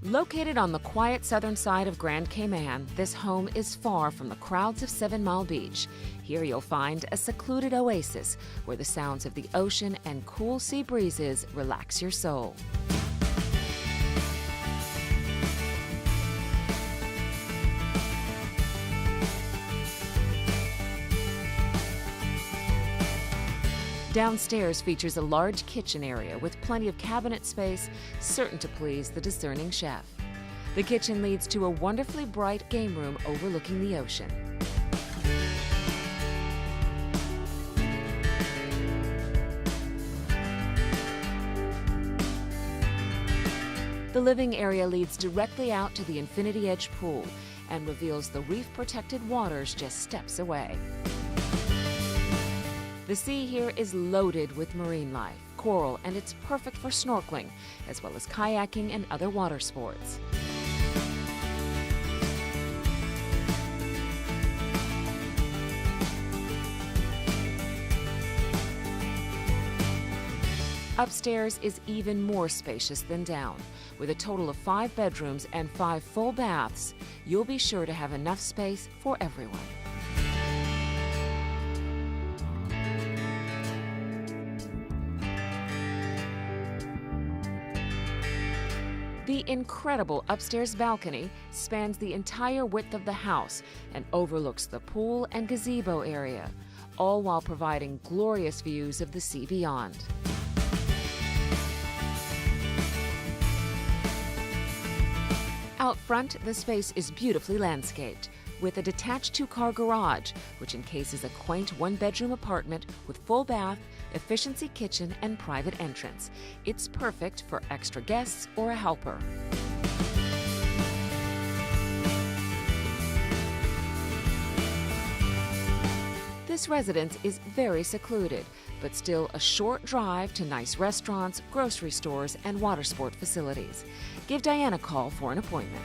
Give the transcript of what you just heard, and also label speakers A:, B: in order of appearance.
A: Located on the quiet southern side of Grand Cayman, this home is far from the crowds of 7 Mile Beach. Here you'll find a secluded oasis where the sounds of the ocean and cool sea breezes relax your soul. Downstairs features a large kitchen area with plenty of cabinet space, certain to please the discerning chef. The kitchen leads to a wonderfully bright game room overlooking the ocean. The living area leads directly out to the infinity edge pool and reveals the reef-protected waters just steps away. The sea here is loaded with marine life, coral, and it's perfect for snorkeling, as well as kayaking and other water sports. Upstairs is even more spacious than down. With a total of 5 bedrooms and 5 full baths, you'll be sure to have enough space for everyone. The incredible upstairs balcony spans the entire width of the house and overlooks the pool and gazebo area, all while providing glorious views of the sea beyond. Out front, the space is beautifully landscaped, with a detached 2-car garage, which encases a quaint 1-bedroom apartment with full bath, efficiency kitchen, and private entrance. It's perfect for extra guests or a helper. This residence is very secluded, but still a short drive to nice restaurants, grocery stores, and water sport facilities. Give Diane a call for an appointment.